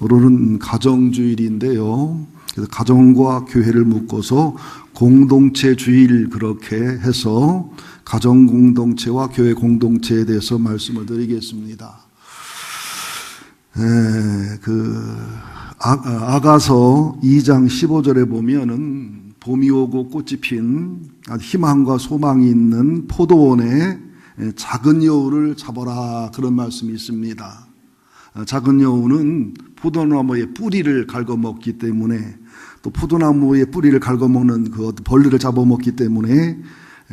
오늘은 가정주일인데요. 그래서 가정과 교회를 묶어서 공동체 주일 그렇게 해서 가정 공동체와 교회 공동체에 대해서 말씀을 드리겠습니다. 아가서 2장 15절에 보면은 봄이 오고 꽃이 핀 희망과 소망이 있는 포도원에 작은 여우를 잡아라, 그런 말씀이 있습니다. 작은 여우는 포도나무의 뿌리를 갉아먹기 때문에, 또 포도나무의 뿌리를 갉아먹는 그 벌레를 잡아먹기 때문에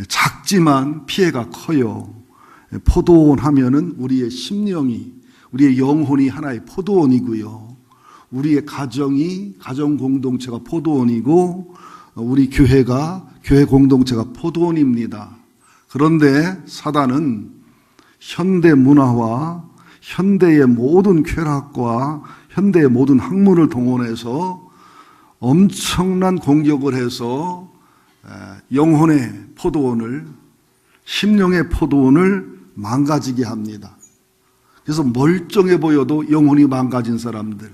작지만 피해가 커요. 포도원 하면은 우리의 심령이, 우리의 영혼이 하나의 포도원이고요. 우리의 가정이, 가정 공동체가 포도원이고, 우리 교회가, 교회 공동체가 포도원입니다. 그런데 사단은 현대 문화와 현대의 모든 쾌락과 현대의 모든 학문을 동원해서 엄청난 공격을 해서 영혼의 포도원을, 심령의 포도원을 망가지게 합니다. 그래서 멀쩡해 보여도 영혼이 망가진 사람들,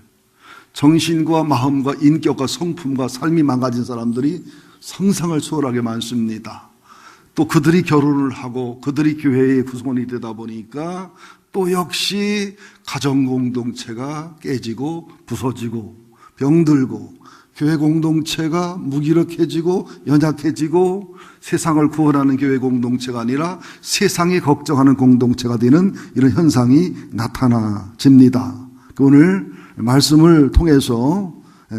정신과 마음과 인격과 성품과 삶이 망가진 사람들이 상상을 초월하게 많습니다. 또 그들이 결혼을 하고 그들이 교회의 구성원이 되다 보니까 또 역시 가정 공동체가 깨지고 부서지고 병들고, 교회 공동체가 무기력해지고 연약해지고, 세상을 구원하는 교회 공동체가 아니라 세상이 걱정하는 공동체가 되는 이런 현상이 나타나집니다. 오늘 말씀을 통해서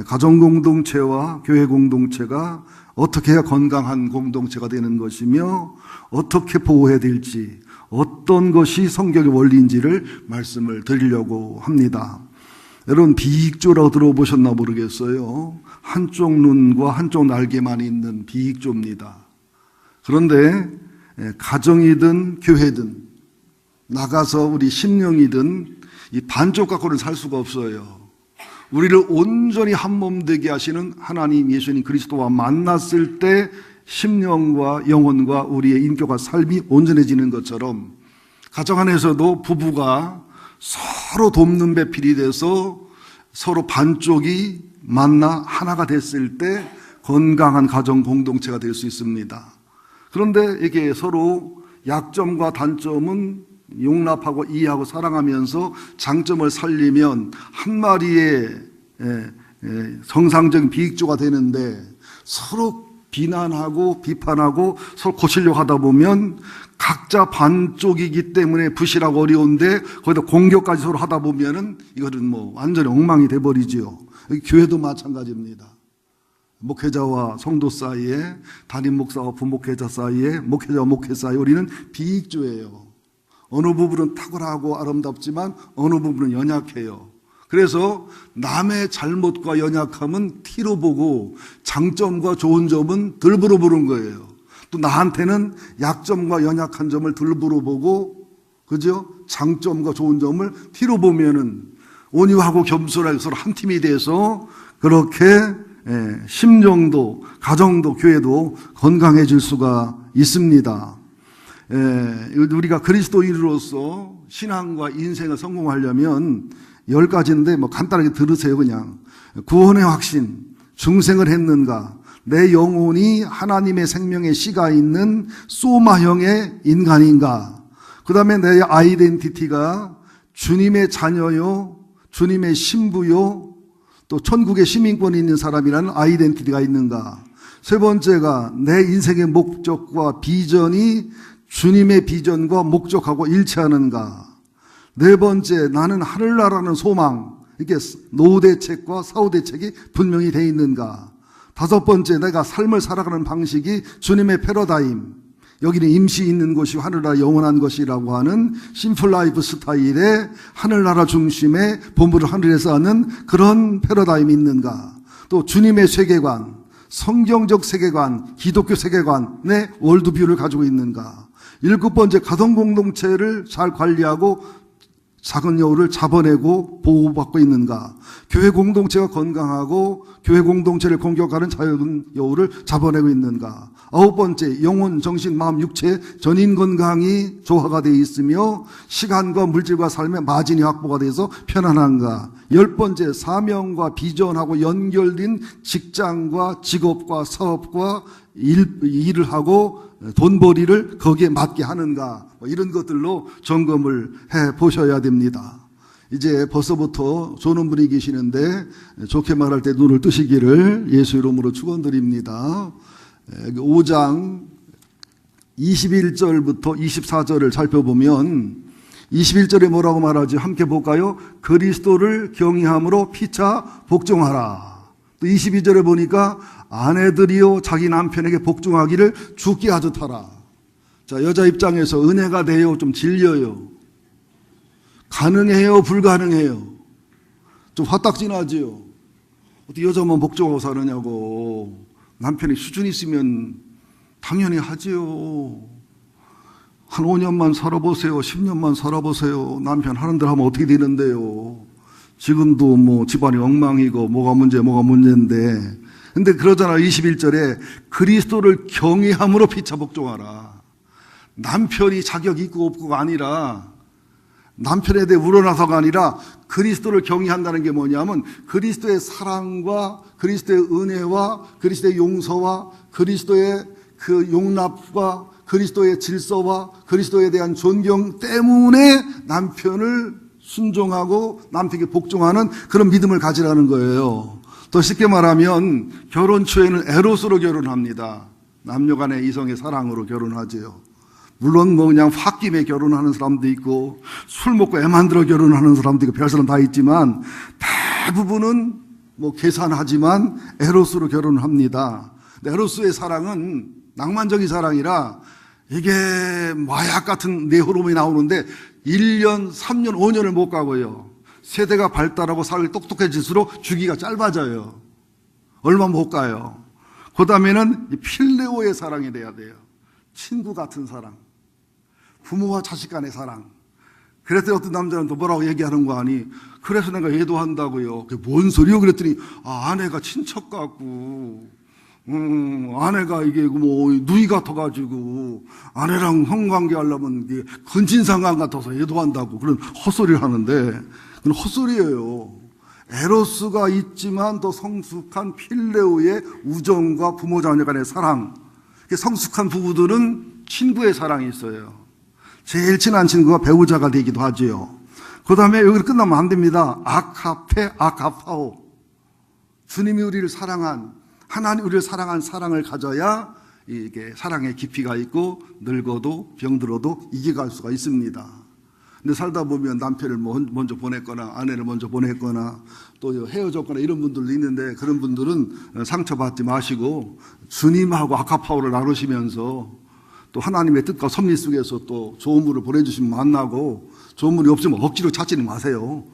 가정 공동체와 교회 공동체가 어떻게 해야 건강한 공동체가 되는 것이며 어떻게 보호해야 될지, 어떤 것이 성경의 원리인지를 말씀을 드리려고 합니다. 여러분, 비익조라고 들어보셨나 모르겠어요. 한쪽 눈과 한쪽 날개만 있는 비익조입니다. 그런데 가정이든 교회든 나가서 우리 심령이든 이 반쪽 갖고는 살 수가 없어요. 우리를 온전히 한 몸 되게 하시는 하나님 예수님 그리스도와 만났을 때 심령과 영혼과 우리의 인격과 삶이 온전해지는 것처럼, 가정 안에서도 부부가 서로 돕는 배필이 돼서 서로 반쪽이 만나 하나가 됐을 때 건강한 가정 공동체가 될 수 있습니다. 그런데 이게 서로 약점과 단점은 용납하고 이해하고 사랑하면서 장점을 살리면 한 마리의 정상적인 비익조가 되는데, 서로 비난하고 비판하고 서로 고치려고 하다 보면 각자 반쪽이기 때문에 부실하고 어려운데 거기다 공격까지 서로 하다 보면은 이거는 뭐 완전히 엉망이 돼버리지요. 교회도 마찬가지입니다. 목회자와 성도 사이에, 담임 목사와 부목회자 사이에, 목회자와 목회 사이에 우리는 비익조예요. 어느 부분은 탁월하고 아름답지만 어느 부분은 연약해요. 그래서 남의 잘못과 연약함은 티로 보고 장점과 좋은 점은 들부러 보는 거예요. 또 나한테는 약점과 연약한 점을 들부러 보고, 그죠? 장점과 좋은 점을 티로 보면은 온유하고 겸손하게 서로 한 팀이 돼서 그렇게 심령도, 가정도, 교회도 건강해질 수가 있습니다. 우리가 그리스도인으로서 신앙과 인생을 성공하려면 10가지인데 뭐 간단하게 들으세요. 그냥 구원의 확신, 중생을 했는가, 내 영혼이 하나님의 생명의 씨가 있는 소마형의 인간인가, 그 다음에 내 아이덴티티가 주님의 자녀요, 주님의 신부요, 또 천국의 시민권이 있는 사람이라는 아이덴티티가 있는가, 세 번째가 내 인생의 목적과 비전이 주님의 비전과 목적하고 일치하는가, 네 번째 나는 하늘나라는 소망, 이게 노후 대책과 사후 대책이 분명히 되어 있는가, 다섯 번째 내가 삶을 살아가는 방식이 주님의 패러다임, 여기는 임시 있는 것이 하늘나라 영원한 것이라고 하는 심플 라이프 스타일의 하늘나라 중심의 본부를 하늘에서 하는 그런 패러다임이 있는가, 또 주님의 세계관, 성경적 세계관, 기독교 세계관의 월드뷰를 가지고 있는가, 일곱 번째 가정 공동체를 잘 관리하고 작은 여우를 잡아내고 보호받고 있는가? 교회 공동체가 건강하고 교회 공동체를 공격하는 작은 여우를 잡아내고 있는가? 9번째, 영혼, 정신, 마음, 육체, 전인 건강이 조화가 되어 있으며 시간과 물질과 삶의 마진이 확보가 돼서 편안한가? 10번째, 사명과 비전하고 연결된 직장과 직업과 사업과 일을 하고 돈벌이를 거기에 맞게 하는가? 이런 것들로 점검을 해 보셔야 됩니다. 이제 벌써부터 조는 분이 계시는데 좋게 말할 때 눈을 뜨시기를 예수 이름으로 축원드립니다. 5장 21절부터 24절을 살펴보면 21절에 뭐라고 말하지? 함께 볼까요? 그리스도를 경외함으로 피차 복종하라. 또 22절에 보니까 아내들이요 자기 남편에게 복종하기를 죽게 하듯하라. 자, 여자 입장에서 은혜가 돼요? 좀 질려요? 가능해요? 불가능해요? 좀 화딱지나지요? 어떻게 여자만 복종하고 사느냐고. 남편이 수준 있으면 당연히 하지요. 한 5년만 살아보세요. 10년만 살아보세요. 남편 하는 대로 하면 어떻게 되는데요. 지금도 뭐 집안이 엉망이고 뭐가 문제인데. 근데 그러잖아. 21절에 그리스도를 경외함으로 피차 복종하라. 남편이 자격 있고 없고가 아니라, 남편에 대해 우러나서가 아니라 그리스도를 경외한다는 게 뭐냐면 그리스도의 사랑과 그리스도의 은혜와 그리스도의 용서와 그리스도의 그 용납과 그리스도의 질서와 그리스도에 대한 존경 때문에 남편을 순종하고 남편에게 복종하는 그런 믿음을 가지라는 거예요. 더 쉽게 말하면 결혼 초에는 에로스로 결혼합니다. 남녀 간의 이성의 사랑으로 결혼하지요. 물론 뭐 그냥 홧김에 결혼하는 사람도 있고 술 먹고 애 만들어 결혼하는 사람도 있고 별 사람 다 있지만 대부분은 뭐 계산하지만 에로스로 결혼합니다. 에로스의 사랑은 낭만적인 사랑이라 이게 마약 같은 내 호르몬이 나오는데 1년, 3년, 5년을 못 가고요. 세대가 발달하고 사람이 똑똑해질수록 주기가 짧아져요. 얼마 못 가요. 그 다음에는 필레오의 사랑이 돼야 돼요. 친구 같은 사랑. 부모와 자식 간의 사랑. 그랬더니 어떤 남자는 또 뭐라고 얘기하는 거 아니? 그래서 내가 애도한다고요. 그게 뭔 소리요? 그랬더니 아내가 친척 같고 아내가 이게 뭐 누이 같아가지고 아내랑 성관계 하려면 이게 근친상간 같아서 애도한다고 그런 헛소리를 하는데 그건 헛소리예요. 에로스가 있지만 더 성숙한 필레오의 우정과 부모 자녀 간의 사랑. 성숙한 부부들은 친구의 사랑이 있어요. 제일 친한 친구가 배우자가 되기도 하지요. 그 다음에 여기서 끝나면 안 됩니다. 아카페, 아카파오. 주님이 우리를 사랑한, 하나님 우리를 사랑한 사랑을 가져야 이게 사랑의 깊이가 있고 늙어도 병들어도 이겨갈 수가 있습니다. 근데 살다 보면 남편을 먼저 보냈거나 아내를 먼저 보냈거나 또 헤어졌거나 이런 분들도 있는데 그런 분들은 상처받지 마시고 주님하고 아카파오를 나누시면서 또 하나님의 뜻과 섭리 속에서 또 좋은 분을 보내주시면 만나고 좋은 분이 없으면 억지로 찾지는 마세요.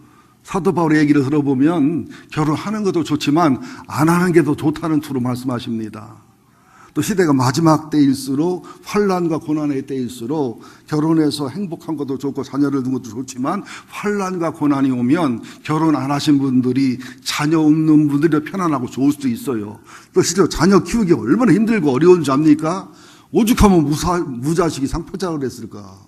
사도 바울의 얘기를 들어보면 결혼하는 것도 좋지만 안 하는 게 더 좋다는 투로 말씀하십니다. 또 시대가 마지막 때일수록 환난과 고난의 때일수록 결혼해서 행복한 것도 좋고 자녀를 둔 것도 좋지만 환난과 고난이 오면 결혼 안 하신 분들이 자녀 없는 분들이 더 편안하고 좋을 수도 있어요. 또 실제로 자녀 키우기 얼마나 힘들고 어려운 줄 압니까? 오죽하면 무자식이 상표자를 했을까.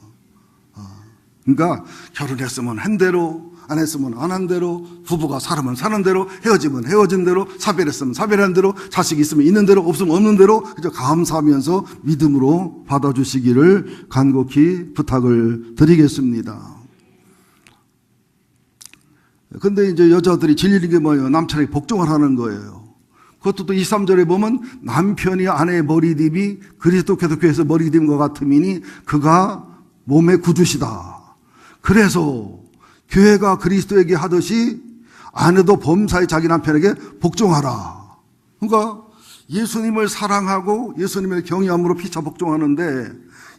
그러니까 결혼했으면 한 대로 안 했으면 안 한 대로, 부부가 살으면 사는 대로, 헤어지면 헤어진 대로, 사별했으면 사별한 대로, 자식이 있으면 있는 대로, 없으면 없는 대로 그저 감사하면서 믿음으로 받아주시기를 간곡히 부탁을 드리겠습니다. 근데 이제 여자들이 질리는 게 뭐예요? 남편에게 복종을 하는 거예요. 그것도 또 23절에 보면 남편이 아내의 머리뒷이 그리스도께서 교회에서 머리뒷인 것 같음이니 그가 몸의 구주시다. 그래서 교회가 그리스도에게 하듯이 아내도 범사에 자기 남편에게 복종하라. 그러니까 예수님을 사랑하고 예수님을 경외함으로 피차 복종하는데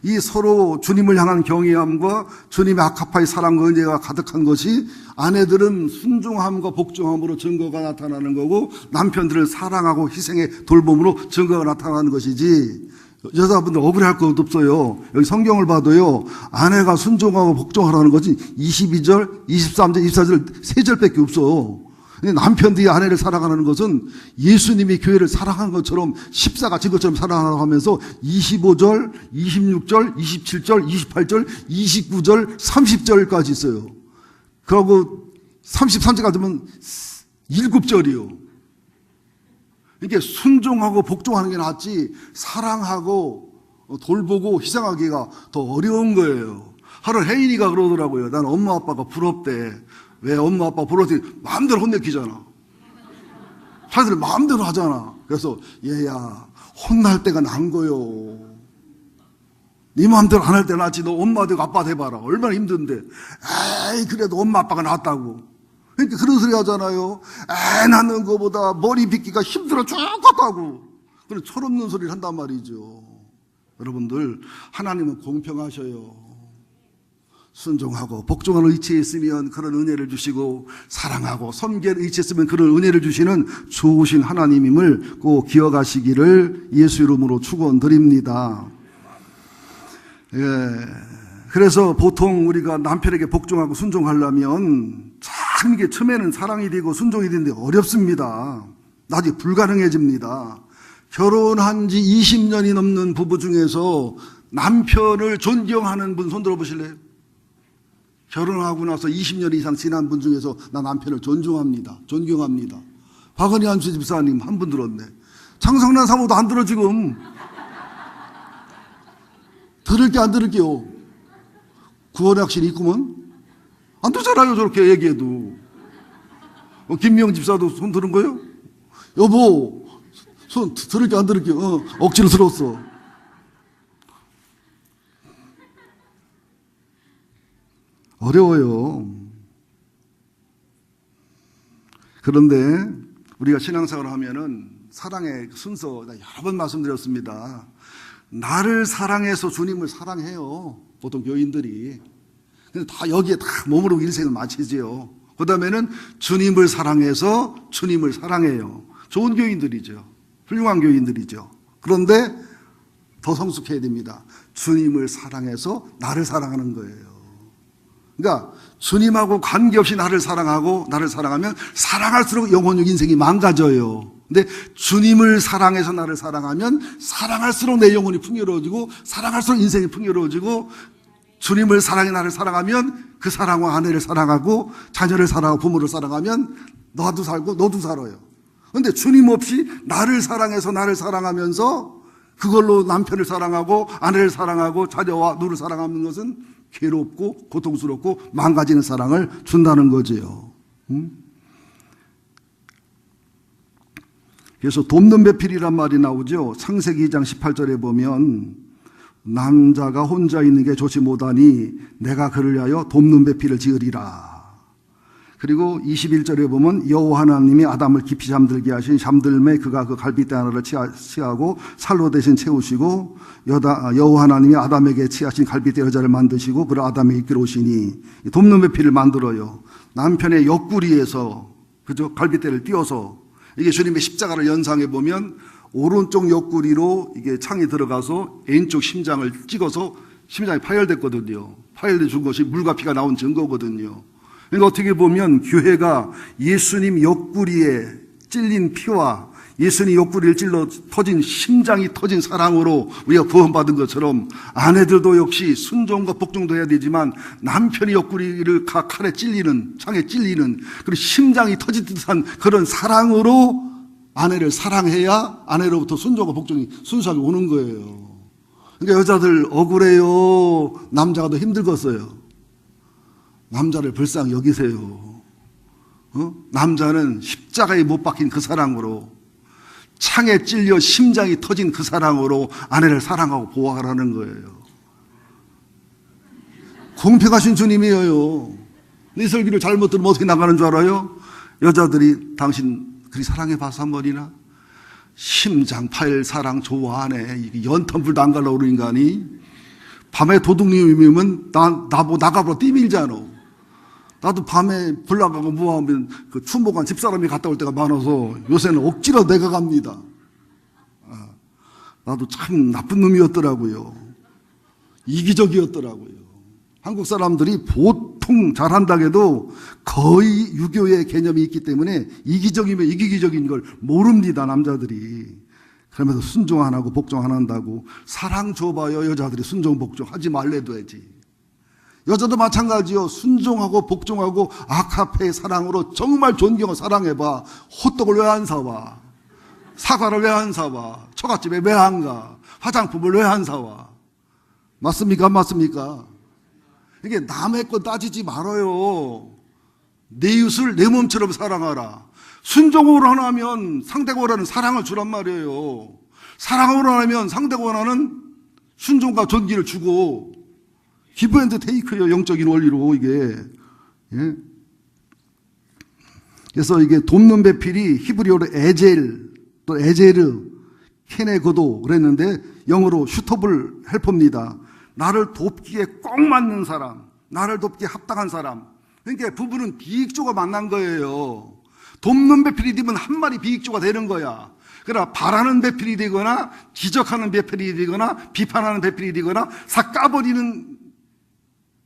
이 서로 주님을 향한 경외함과 주님의 아카파의 사랑과 은혜가 가득한 것이 아내들은 순종함과 복종함으로 증거가 나타나는 거고 남편들을 사랑하고 희생의 돌봄으로 증거가 나타나는 것이지 여자분들 억울해할 것도 없어요. 여기 성경을 봐도요, 아내가 순종하고 복종하라는 것이 22절, 23절, 24절, 3절밖에 없어. 근데 남편들이 아내를 사랑하는 것은 예수님이 교회를 사랑하는 것처럼 십자가 진 것처럼 사랑하라고 하면서 25절, 26절, 27절, 28절, 29절, 30절까지 있어요. 그리고 33절까지 되면 7절이요. 이게 순종하고 복종하는 게 낫지 사랑하고 돌보고 희생하기가 더 어려운 거예요. 하루 혜인이가 그러더라고요. 난 엄마 아빠가 부럽대. 왜 엄마 아빠 부러웠더니 마음대로 혼내키잖아. 자기들 마음대로 하잖아. 그래서 얘야 혼날 때가 난 거요. 네 마음대로 안 할 때 낫지. 너 엄마 되고 아빠 돼봐라. 얼마나 힘든데. 에이 그래도 엄마 아빠가 낫다고. 그러니까 그런 소리 하잖아요. 애 낳는 거보다 머리 빗기가 힘들어 죽겠다고. 그런 철없는 소리를 한단 말이죠. 여러분들 하나님은 공평하셔요. 순종하고 복종하는 의지에 있으면 그런 은혜를 주시고 사랑하고 섬기는 의지에 있으면 그런 은혜를 주시는 좋으신 하나님임을 꼭 기억하시기를 예수 이름으로 축원드립니다. 예. 그래서 보통 우리가 남편에게 복종하고 순종하려면 참 이게 처음에는 사랑이 되고 순종이 되는데 어렵습니다. 나중에 불가능해집니다. 결혼한 지 20년이 넘는 부부 중에서 남편을 존경하는 분 손 들어보실래요? 결혼하고 나서 20년 이상 지난 분 중에서 나 남편을 존중합니다. 존경합니다. 박은희 안수 집사님 한 분 들었네. 장성란 사모도 안 들어 지금. 들을 게 안 들을게요. 구원의 확신이 있구먼. 안 들잖아요 저렇게 얘기해도. 김미영 집사도 손 들은 거예요? 여보 손 들을게 안 들을게. 억지로 들었어. 어려워요. 그런데 우리가 신앙생활을 하면은 사랑의 순서 여러 번 말씀드렸습니다. 나를 사랑해서 주님을 사랑해요. 보통 교인들이. 근데 다 여기에 다 몸으로 인생을 마치지요. 그 다음에는 주님을 사랑해서 주님을 사랑해요. 좋은 교인들이죠. 훌륭한 교인들이죠. 그런데 더 성숙해야 됩니다. 주님을 사랑해서 나를 사랑하는 거예요. 그러니까 주님하고 관계없이 나를 사랑하고 나를 사랑하면 사랑할수록 영혼적 인생이 망가져요. 근데 주님을 사랑해서 나를 사랑하면 사랑할수록 내 영혼이 풍요로워지고 사랑할수록 인생이 풍요로워지고 주님을 사랑해 나를 사랑하면 그 사랑과 아내를 사랑하고 자녀를 사랑하고 부모를 사랑하면 나도 살고 너도 살아요. 그런데 주님 없이 나를 사랑해서 나를 사랑하면서 그걸로 남편을 사랑하고 아내를 사랑하고 자녀와 누를 사랑하는 것은 괴롭고 고통스럽고 망가지는 사랑을 준다는 거지요. 그래서 돕는 배필이란 말이 나오죠. 창세기 2장 18절에 보면 남자가 혼자 있는 게 좋지 못하니 내가 그를 위하여 돕는 배필을 지으리라. 그리고 21절에 보면 여호와 하나님이 아담을 깊이 잠들게 하신 잠들매 그가 그 갈빗대 하나를 취하고 살로 대신 채우시고 여호와 하나님이 아담에게 취하신 갈빗대 여자를 만드시고 그를 아담에게 이끌어오시니 돕는 배필을 만들어요. 남편의 옆구리에서 그죠? 갈빗대를 띄워서 이게 주님의 십자가를 연상해 보면 오른쪽 옆구리로 이게 창이 들어가서 왼쪽 심장을 찍어서 심장이 파열됐거든요. 파열돼 준 것이 물과 피가 나온 증거거든요. 그러니까 어떻게 보면 교회가 예수님 옆구리에 찔린 피와 예수님 옆구리를 찔러 터진 심장이 터진 사랑으로 우리가 구원받은 것처럼 아내들도 역시 순종과 복종도 해야 되지만 남편이 옆구리를 칼에 찔리는 창에 찔리는 그리고 심장이 터진 듯한 그런 사랑으로 아내를 사랑해야 아내로부터 순종과 복종이 순수하게 오는 거예요. 그러니까 여자들 억울해요. 남자가 더 힘들겠어요. 남자를 불쌍히 여기세요. 남자는 십자가에 못 박힌 그 사랑으로 창에 찔려 심장이 터진 그 사랑으로 아내를 사랑하고 보호하라는 거예요. 공평하신 주님이에요. 이 설교를 잘못 들으면 어떻게 나가는 줄 알아요? 여자들이 당신 그리 사랑해봐서 한 번이나? 심장 파열 사랑 좋아하네. 연탄불도 안 갈라오는 인간이 밤에 도둑님이면 나가보러 뛰밀잖아. 나도 밤에 불 나가고 뭐하면 그 추모관 집사람이 갔다 올 때가 많아서 요새는 억지로 내가 갑니다. 나도 참 나쁜 놈이었더라고요. 이기적이었더라고요. 한국 사람들이 보통 잘한다고 해도 거의 유교의 개념이 있기 때문에 이기적이면 이기적인 걸 모릅니다, 남자들이. 그러면서 순종 안 하고 복종 안 한다고. 사랑 줘봐요, 여자들이 순종 복종 하지 말래도 하지. 여자도 마찬가지요. 순종하고 복종하고 아카페의 사랑으로 정말 존경하고 사랑해봐. 호떡을 왜 안 사와? 사과를 왜 안 사와? 처갓집에 왜 안 가? 화장품을 왜 안 사와? 맞습니까? 안 맞습니까? 이게 남의 것 따지지 말아요. 내 이웃을 내 몸처럼 사랑하라. 순종으로 하면 상대가 원하는 사랑을 주란 말이에요. 사랑으로 하면 상대가 원하는 순종과 존귀를 주고, 기브 앤드 테이크예요. 영적인 원리로 이게. 예? 그래서 이게 돕는 배필이 히브리어로 에젤, 또 에제르, 케네거도 그랬는데 영어로 슈터블 헬퍼입니다. 나를 돕기에 꼭 맞는 사람, 나를 돕기에 합당한 사람. 그러니까 부부는 비익조가 만난 거예요. 돕는 배필이 되면 한 마리 비익조가 되는 거야. 그러나 바라는 배필이 되거나 지적하는 배필이 되거나 비판하는 배필이 되거나 싹 까버리는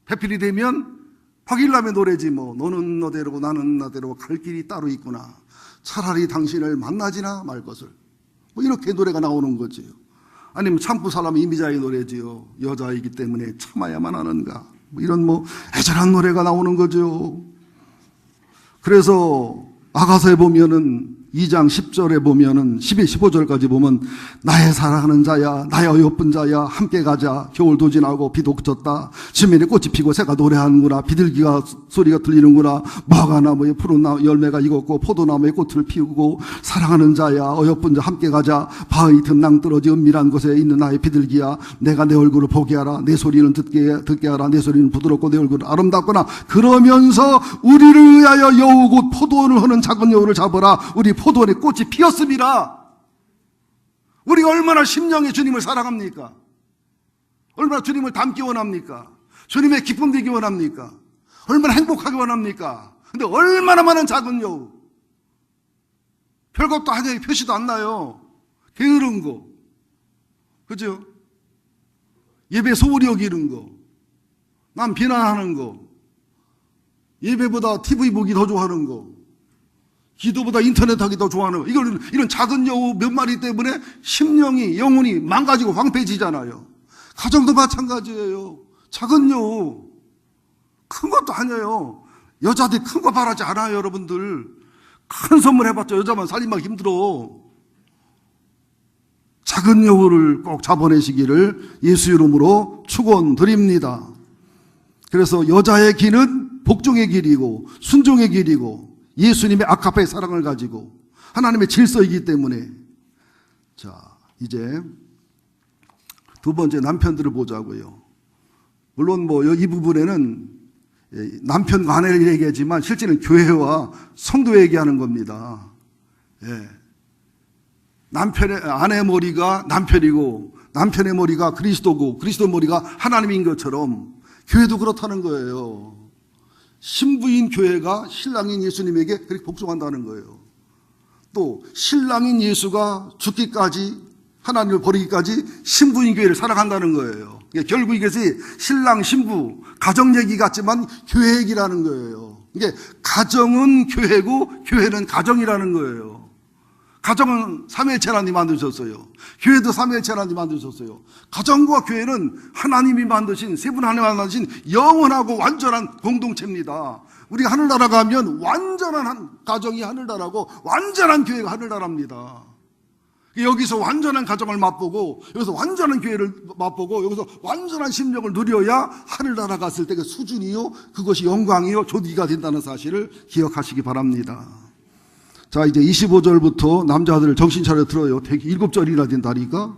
배필이 되면 확일남의 노래지 뭐. 너는 너대로 나는 나대로 갈 길이 따로 있구나. 차라리 당신을 만나지나 말 것을. 뭐 이렇게 노래가 나오는 거지요. 아니면 참고 살라면 이미자의 노래지요. 여자이기 때문에 참아야만 하는가. 뭐 이런 뭐 애절한 노래가 나오는 거죠. 그래서 아가서에 보면은 2장 10절에 보면은 12, 15절까지 보면 나의 사랑하는 자야, 나의 어여쁜 자야, 함께 가자. 겨울도 지나고 비도 그쳤다. 지면에 꽃이 피고 새가 노래하는구나. 비둘기가 소리가 들리는구나. 무화과나무에 푸른 열매가 익었고 포도나무에 꽃을 피우고 사랑하는 자야, 어여쁜 자 함께 가자. 바위 등낭 떨어지 은밀한 곳에 있는 나의 비둘기야. 내가 내 얼굴을 보게 하라. 내 소리는 듣게 하라. 내 소리는 부드럽고 내 얼굴은 아름답구나. 그러면서 우리를 위하여 여우 곧 포도원을 하는 작은 여우를 잡아라. 우리 포도원에 꽃이 피었습니다. 우리가 얼마나 심령의 주님을 사랑합니까? 얼마나 주님을 닮기 원합니까? 주님의 기쁨 되기 원합니까? 얼마나 행복하기 원합니까? 근데 얼마나 많은 작은 여우. 별것도 하나의 표시도 안 나요. 게으른 거. 그죠? 예배 소홀히 여기는 거. 남 비난하는 거. 예배보다 TV 보기 더 좋아하는 거. 기도보다 인터넷 하기 더 좋아하는 거. 이런 작은 여우 몇 마리 때문에 심령이, 영혼이 망가지고 황폐해지잖아요. 가정도 마찬가지예요. 작은 여우. 큰 것도 아니에요. 여자들이 큰 거 바라지 않아요, 여러분들. 큰 선물 해봤자 여자만 살림하기 힘들어. 작은 여우를 꼭 잡아내시기를 예수 이름으로 축원드립니다. 그래서 여자의 길은 복종의 길이고 순종의 길이고 예수님의 아카페의 사랑을 가지고 하나님의 질서이기 때문에. 자, 이제 두 번째 남편들을 보자고요. 물론 뭐 이 부분에는 남편과 아내를 얘기하지만 실제는 교회와 성도에 얘기하는 겁니다. 예. 아내의 머리가 남편이고 남편의 머리가 그리스도고 그리스도 머리가 하나님인 것처럼 교회도 그렇다는 거예요. 신부인 교회가 신랑인 예수님에게 그렇게 복종한다는 거예요. 또 신랑인 예수가 죽기까지 하나님을 버리기까지 신부인 교회를 사랑한다는 거예요. 결국 이것이 신랑 신부 가정 얘기 같지만 교회 얘기라는 거예요. 이게 가정은 교회고 교회는 가정이라는 거예요. 가정은 삼위일체 하나님이 만드셨어요. 교회도 삼위일체 하나님이 만드셨어요. 가정과 교회는 하나님이 만드신, 세 분 하나님이 만드신 영원하고 완전한 공동체입니다. 우리가 하늘나라 가면 완전한 가정이 하늘나라고 완전한 교회가 하늘나라입니다. 여기서 완전한 가정을 맛보고 여기서 완전한 교회를 맛보고 여기서 완전한 심령을 누려야 하늘나라 갔을 때 그 수준이요, 그것이 영광이요, 존귀가 된다는 사실을 기억하시기 바랍니다. 자, 이제 25절부터 남자들 정신 차려 들어요. 7절이나 된다니까.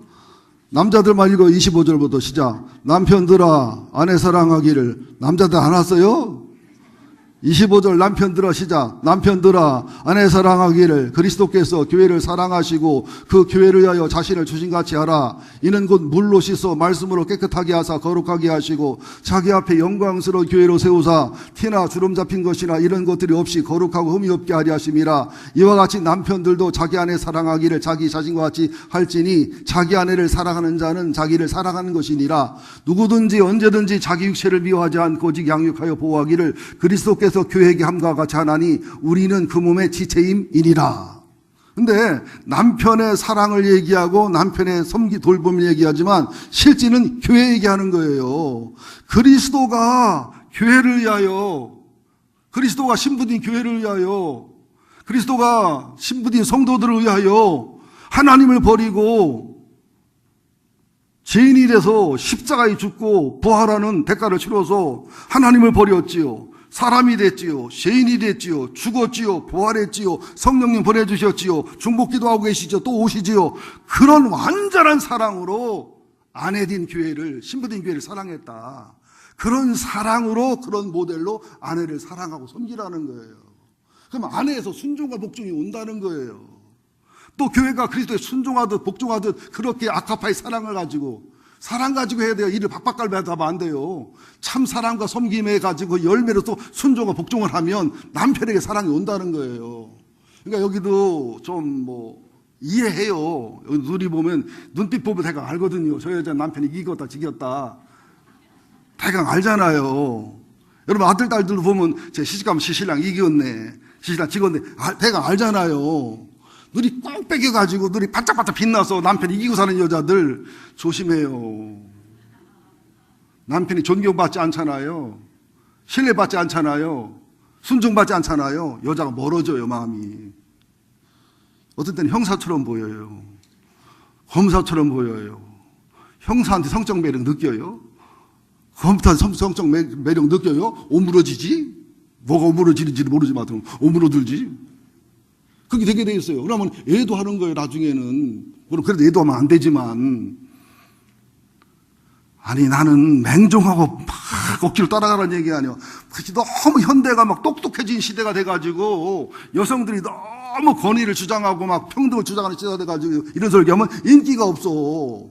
남자들만 읽어. 25절부터 시작. 남편들아 아내 사랑하기를. 남자들 안 왔어요? 25절 남편들아 시작. 남편들아 아내 사랑하기를 그리스도께서 교회를 사랑하시고 그 교회를 위하여 자신을 주신같이 하라. 이는 곧 물로 씻어 말씀으로 깨끗하게 하사 거룩하게 하시고 자기 앞에 영광스러운 교회로 세우사 티나 주름 잡힌 것이나 이런 것들이 없이 거룩하고 흠이 없게 하려 하심이라. 이와 같이 남편들도 자기 아내 사랑하기를 자기 자신과 같이 할지니 자기 아내를 사랑하는 자는 자기를 사랑하는 것이니라. 누구든지 언제든지 자기 육체를 미워하지 않고 오직 양육하여 보호하기를 그리스도께서 교회에게 함과 같이 하나니 우리는 그 몸의 지체임이니라. 근데 남편의 사랑을 얘기하고 남편의 섬기 돌봄을 얘기하지만 실제는 교회 얘기하는 거예요. 그리스도가 교회를 위하여, 그리스도가 신부인 교회를 위하여, 그리스도가 신부인 성도들을 위하여 하나님을 버리고 죄인이 돼서 십자가에 죽고 부활하는 대가를 치러서 하나님을 버렸지요. 사람이 됐지요. 죄인이 됐지요. 죽었지요. 부활했지요. 성령님 보내주셨지요. 중복기도 하고 계시죠. 또 오시지요. 그런 완전한 사랑으로 아내된 교회를, 신부된 교회를 사랑했다. 그런 사랑으로, 그런 모델로 아내를 사랑하고 섬기라는 거예요. 그럼 아내에서 순종과 복종이 온다는 거예요. 또 교회가 그리스도에 순종하듯 복종하듯 그렇게 아카파의 사랑을 가지고, 사랑 가지고 해야 돼요. 일을 박박갈배하다 하면 안 돼요. 참 사랑과 섬김에 가지고 열매로 또 순종과 복종을 하면 남편에게 사랑이 온다는 거예요. 그러니까 여기도 좀 이해해요. 여기 눈이 보면, 눈빛 보면 대강 알거든요. 저 여자 남편이 이겼다 지겼다 대강 알잖아요. 여러분 아들 딸들도 보면 제 시집가면 시신랑 이겼네, 시신랑 지겼네, 대강 알잖아요. 눈이 꽝 빼겨가지고 눈이 반짝반짝 빛나서 남편이 이기고 사는 여자들 조심해요. 남편이 존경받지 않잖아요. 신뢰받지 않잖아요. 순종받지 않잖아요. 여자가 멀어져요, 마음이. 어떤 때는 형사처럼 보여요. 검사처럼 보여요. 형사한테 성적 매력 느껴요? 검사한테 성적 매력 느껴요? 오므러지지? 뭐가 오므러지는지는 모르지만 오므러들지? 그렇게 되게 돼 있어요. 그러면 애도 하는 거예요, 나중에는. 물론 그래도 애도 하면 안 되지만. 아니, 나는 맹종하고 막 어깨를 따라가라는 얘기 아니야. 그렇지, 너무 현대가 막 똑똑해진 시대가 돼가지고 여성들이 너무 권위를 주장하고 막 평등을 주장하는 시대가 돼가지고 이런 소리 하면 인기가 없어.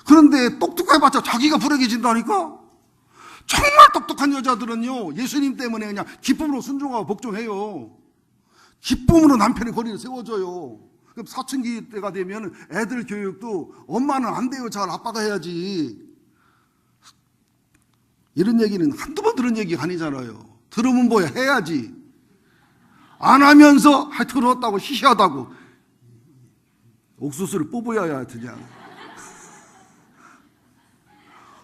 그런데 똑똑해봤자 자기가 불행해진다니까? 정말 똑똑한 여자들은요, 예수님 때문에 그냥 기쁨으로 순종하고 복종해요. 기쁨으로 남편의 권위를 세워줘요. 그럼 사춘기 때가 되면 애들 교육도 엄마는 안 돼요. 잘 아빠가 해야지. 이런 얘기는 한두 번 들은 얘기가 아니잖아요. 들으면 뭐야, 해야지. 안 하면서 들었다고 시시하다고 옥수수를 뽑아야 그냥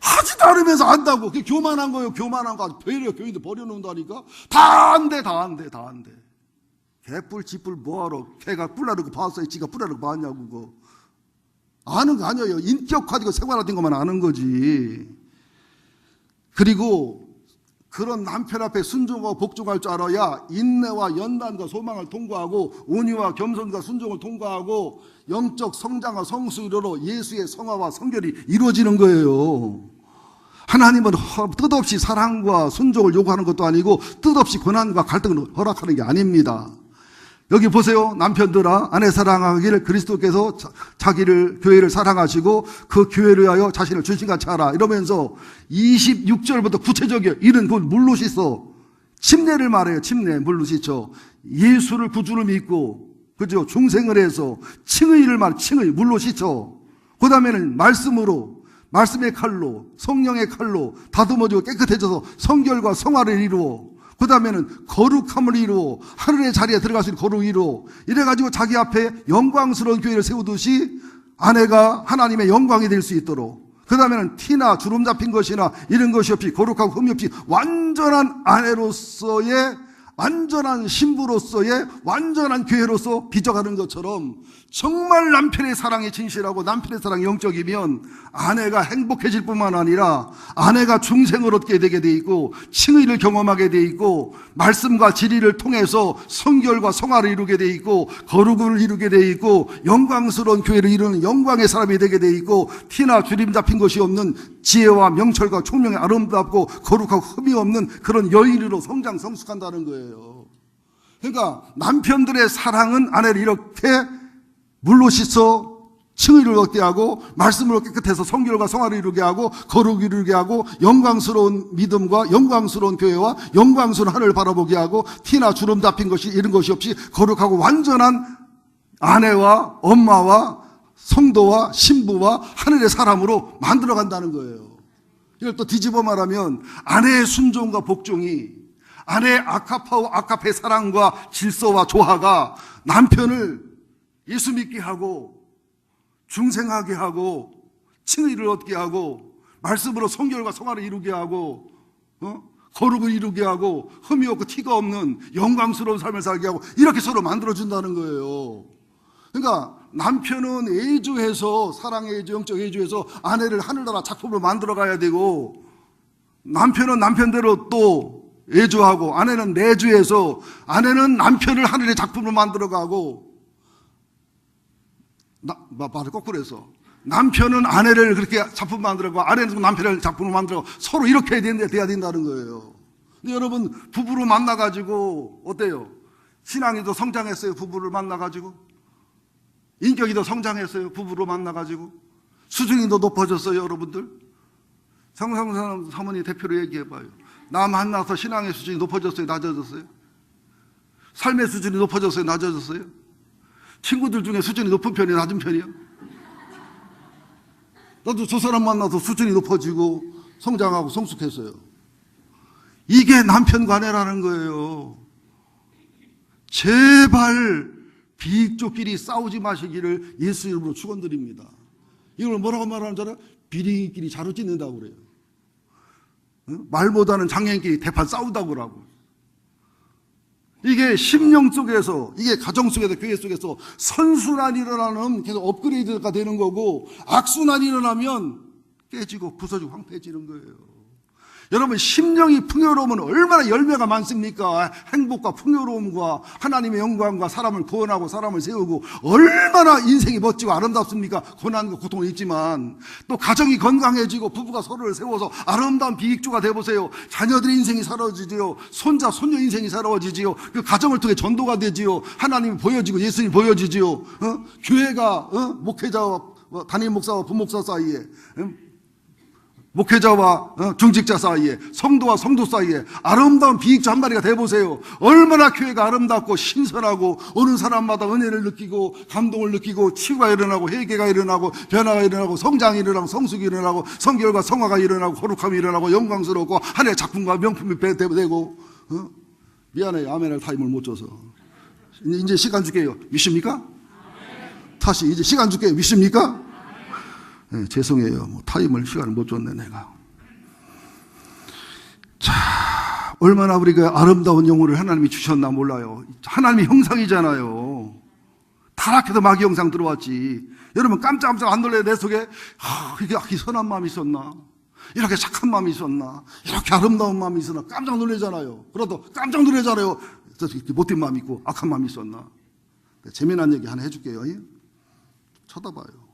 하지도 않으면서 안다고. 그게 교만한 거예요. 교만한 거. 배려 교인들 버려놓는다니까. 다 안 돼. 개뿔 지뿔 뭐하러, 개가 뿔나르고 봤어요. 지가 뿔나르고 봤냐고. 그거 아는 거 아니에요. 인격화되고 생활화된 것만 아는 거지. 그리고 그런 남편 앞에 순종하고 복종할 줄 알아야 인내와 연단과 소망을 통과하고 온유와 겸손과 순종을 통과하고 영적 성장과 성수로 예수의 성화와 성결이 이루어지는 거예요. 하나님은 뜻없이 사랑과 순종을 요구하는 것도 아니고 뜻없이 고난과 갈등을 허락하는 게 아닙니다. 여기 보세요. 남편들아 아내 사랑하기를 그리스도께서 자기를, 교회를 사랑하시고 그 교회를 위하여 자신을 주신같이 하라. 이러면서 26절부터 구체적이에요. 이는 곧 물로 씻어. 침례를 말해요. 침례, 물로 씻어. 예수를 구주를 믿고, 그죠? 중생을 해서 칭의를 말해. 칭의, 물로 씻어. 그 다음에는 말씀으로, 말씀의 칼로, 성령의 칼로 다듬어지고 깨끗해져서 성결과 성화를 이루어. 그 다음에는 거룩함을 이루어 하늘의 자리에 들어갈 수 있는 거룩을 이루어. 이래가지고 자기 앞에 영광스러운 교회를 세우듯이 아내가 하나님의 영광이 될 수 있도록. 그 다음에는 티나 주름 잡힌 것이나 이런 것이 없이 거룩하고 흠이 없이 완전한 아내로서의, 완전한 신부로서의, 완전한 교회로서 빚어가는 것처럼 정말 남편의 사랑이 진실하고 남편의 사랑이 영적이면 아내가 행복해질 뿐만 아니라 아내가 중생을 얻게 되게 돼 있고 칭의를 경험하게 돼 있고 말씀과 진리를 통해서 성결과 성화를 이루게 돼 있고 거룩을 이루게 돼 있고 영광스러운 교회를 이루는 영광의 사람이 되게 돼 있고 티나 주림 잡힌 것이 없는 지혜와 명철과 총명이 아름답고 거룩하고 흠이 없는 그런 여인으로 성장 성숙한다는 거예요. 그러니까 남편들의 사랑은 아내를 이렇게 물로 씻어 칭의를 얻게 하고 말씀으로 깨끗해서 성결과 성화를 이루게 하고 거룩을 이루게 하고 영광스러운 믿음과 영광스러운 교회와 영광스러운 하늘을 바라보게 하고 티나 주름 잡힌 것이 이런 것이 없이 거룩하고 완전한 아내와 엄마와 성도와 신부와 하늘의 사람으로 만들어간다는 거예요. 이걸 또 뒤집어 말하면 아내의 순종과 복종이 아내의 아카페의 사랑과 질서와 조화가 남편을 예수 믿게 하고 중생하게 하고 칭의를 얻게 하고 말씀으로 성결과 성화를 이루게 하고 거룩을 이루게 하고 흠이 없고 티가 없는 영광스러운 삶을 살게 하고 이렇게 서로 만들어준다는 거예요. 그러니까 남편은 애주해서 사랑의 애주, 영적 애주해서 아내를 하늘나라 작품으로 만들어 가야 되고 남편은 남편대로 또 애주하고 아내는 내주해서 아내는 남편을 하늘의 작품으로 만들어 가고 말을 거꾸로 해서 남편은 아내를 그렇게 작품 만들어가고 아내는 남편을 작품으로 만들어가고 서로 이렇게 돼야 된다는 거예요. 근데 여러분 부부로 만나가지고 어때요? 신앙이 더 성장했어요? 부부를 만나가지고? 인격이 더 성장했어요? 부부로 만나가지고? 수준이 더 높아졌어요? 여러분들? 성상선 사모님 대표로 얘기해봐요. 나 만나서 신앙의 수준이 높아졌어요? 낮아졌어요? 삶의 수준이 높아졌어요? 낮아졌어요? 친구들 중에 수준이 높은 편이에요? 낮은 편이에요? 나도 저 사람 만나서 수준이 높아지고 성장하고 성숙했어요. 이게 남편과 아내라는 거예요. 제발 비익족끼리 싸우지 마시기를 예수 이름으로 축원드립니다. 이걸 뭐라고 말하는 줄 알아요? 비리끼리 자루 찢는다고 그래요. 말 못하는 장애인끼리 대판 싸운다고 그러고. 이게 심령 속에서, 이게 가정 속에서, 교회 속에서 선순환이 일어나는 계속 업그레이드가 되는 거고, 악순환이 일어나면 깨지고 부서지고 황폐해지는 거예요. 여러분, 심령이 풍요로우면 얼마나 열매가 많습니까? 행복과 풍요로움과 하나님의 영광과 사람을 구원하고 사람을 세우고 얼마나 인생이 멋지고 아름답습니까? 고난과 고통은 있지만 또 가정이 건강해지고 부부가 서로를 세워서 아름다운 비익주가 되어보세요. 자녀들의 인생이 살아지지요. 손자, 손녀 인생이 살아지지요. 그 가정을 통해 전도가 되지요. 하나님이 보여지고 예수님이 보여지지요. 교회가 목회자와 담임 목사와 부목사 사이에 목회자와 중직자 사이에 성도와 성도 사이에 아름다운 비익주 한 마리가 돼보세요. 얼마나 교회가 아름답고 신선하고 어느 사람마다 은혜를 느끼고 감동을 느끼고 치유가 일어나고 회개가 일어나고 변화가 일어나고 성장이 일어나고 성숙이 일어나고 성결과 성화가 일어나고 거룩함이 일어나고 영광스럽고 하나의 작품과 명품이 되고 미안해요. 아멘할 타임을 못 줘서. 이제 시간 줄게요. 믿습니까? 다시 이제 시간 줄게요. 믿습니까? 네, 죄송해요. 타임을 시간을 못 줬네 내가. 자, 얼마나 우리가 아름다운 영혼을 하나님이 주셨나 몰라요. 하나님의 형상이잖아요. 타락해서 마귀 형상 들어왔지. 여러분 깜짝깜짝 안 놀래요? 내 속에 이렇게 선한 마음이 있었나? 이렇게 착한 마음이 있었나? 이렇게 아름다운 마음이 있었나? 깜짝 놀라잖아요. 그래도 깜짝 놀라잖아요. 이렇게 못된 마음이 있고 악한 마음이 있었나? 재미난 얘기 하나 해줄게요. 쳐다봐요.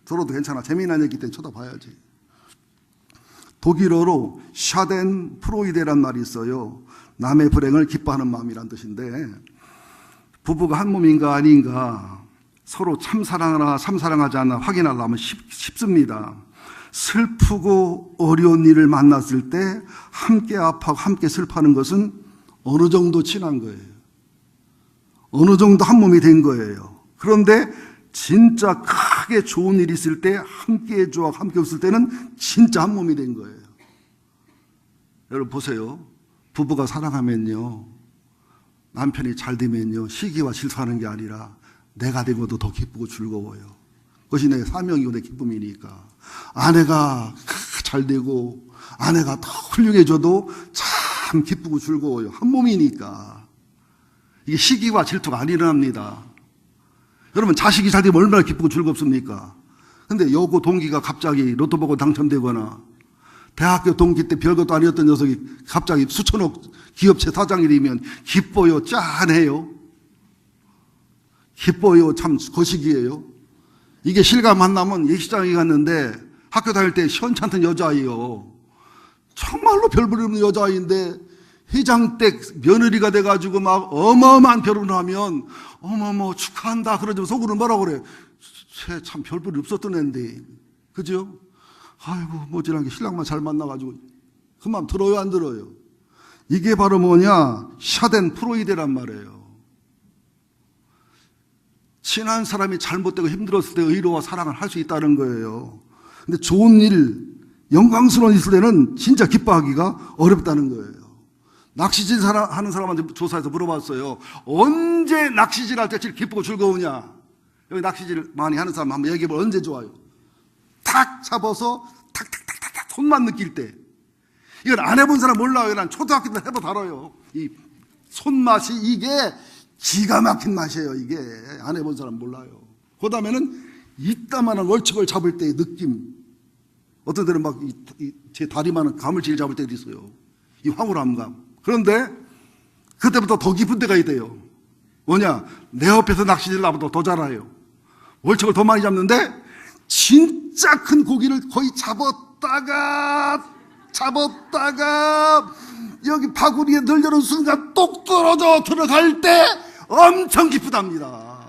들어도 괜찮아. 재미난 얘기 때문에 쳐다봐야지. 독일어로 샤덴 프로이데란 말이 있어요. 남의 불행을 기뻐하는 마음이란 뜻인데 부부가 한 몸인가 아닌가 서로 참사랑하나 참사랑하지 않나 확인하려면 쉽습니다. 슬프고 어려운 일을 만났을 때 함께 아파하고 함께 슬퍼하는 것은 어느 정도 친한 거예요. 어느 정도 한 몸이 된 거예요. 그런데 진짜 크게 좋은 일이 있을 때 함께 해주고 함께 없을 때는 진짜 한 몸이 된 거예요. 여러분 보세요. 부부가 사랑하면요. 남편이 잘 되면요. 시기와 질투하는 게 아니라 내가 된 것도 더 기쁘고 즐거워요. 그것이 내 사명이고 내 기쁨이니까. 아내가 잘 되고 아내가 더 훌륭해져도 참 기쁘고 즐거워요. 한 몸이니까. 이게 시기와 질투가 안 일어납니다. 여러분 자식이 잘 되면 얼마나 기쁘고 즐겁습니까? 근데 여고 동기가 갑자기 로또 보고 당첨되거나 대학교 동기 때 별것도 아니었던 녀석이 갑자기 수천억 기업체 사장이 되면 기뻐요? 짠해요? 기뻐요? 참 거시기예요? 이게 실감 안 나면 예식장에 갔는데 학교 다닐 때 시원찮던 여자아이요. 정말로 별 볼 없는 여자아이인데 회장댁 며느리가 돼가지고 막 어마어마한 결혼을 하면 어머머 축하한다 그러지만 속으로 뭐라고 그래. 쟤 참 별 볼이 없었던 애인데. 그죠? 아이고 모질하게 신랑만 잘 만나가지고 그 마음 들어요 안 들어요? 이게 바로 뭐냐? 샤덴 프로이데란 말이에요. 친한 사람이 잘못되고 힘들었을 때 의로와 사랑을 할 수 있다는 거예요. 근데 좋은 일, 영광스러운 일 있을 때는 진짜 기뻐하기가 어렵다는 거예요. 낚시질 하는 사람한테 조사해서 물어봤어요. 언제 낚시질 할 때 제일 기쁘고 즐거우냐? 여기 낚시질 많이 하는 사람 한번 얘기해보면 언제 좋아요? 탁 잡아서 탁탁탁탁 손만 느낄 때. 이건 안 해본 사람 몰라요. 난 초등학교 때 해봐 달아요. 이 손맛이 이게 기가 막힌 맛이에요. 이게 안 해본 사람 몰라요. 그 다음에는 이따만한 월척을 잡을 때의 느낌. 어떤 데는 막 제 다리만한 가물치를 잡을 때도 있어요. 이 황홀함감. 그런데 그때부터 더 깊은 데가 있대요. 뭐냐? 내 옆에서 낚시질 나보다 더 잘해요. 월척을 더 많이 잡는데 진짜 큰 고기를 거의 잡았다가 여기 바구니에 늘려놓은 순간 똑 떨어져 들어갈 때 엄청 기쁘답니다.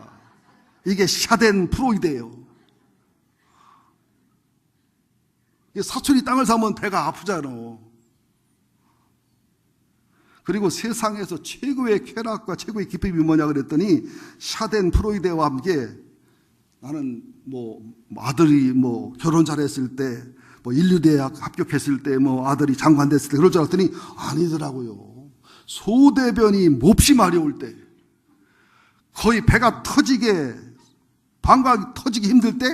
이게 샤덴 프로이데예요. 사촌이 땅을 사면 배가 아프잖아. 그리고 세상에서 최고의 쾌락과 최고의 기쁨이 뭐냐 그랬더니 샤덴 프로이데와 함께 나는 뭐 아들이 뭐 결혼 잘했을 때 뭐 인류대학 합격했을 때 뭐 아들이 장관 됐을 때 그럴 줄 알았더니 아니더라고요. 소대변이 몹시 마려울 때 거의 배가 터지게 방광이 터지기 힘들 때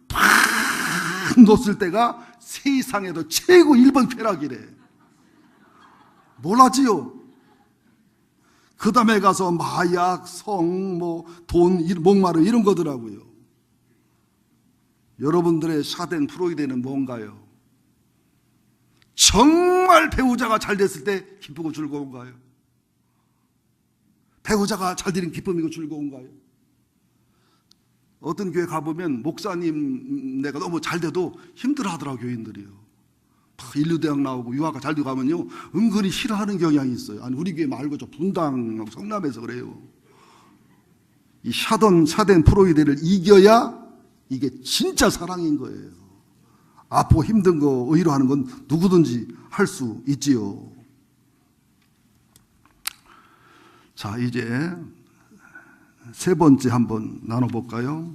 팍 놓았을 때가 세상에도 최고 1번 쾌락이래. 몰랐지요? 그 다음에 가서 마약, 성, 뭐 돈, 목마름 이런 거더라고요. 여러분들의 샤덴 프로이데는 뭔가요? 정말 배우자가 잘 됐을 때 기쁘고 즐거운가요? 배우자가 잘 되는 기쁨이고 즐거운가요? 어떤 교회 가보면 목사님 내가 너무 잘 돼도 힘들어 하더라고 교인들이요. 인류대학 나오고 유학가 잘 되고 가면요 은근히 싫어하는 경향이 있어요. 아니 우리 교회 말고 저 분당 성남에서 그래요. 이 샤덴 프로이데를 이겨야 이게 진짜 사랑인 거예요. 아프고 힘든 거 의로하는 건 누구든지 할 수 있지요. 자, 이제 세 번째 한번 나눠볼까요?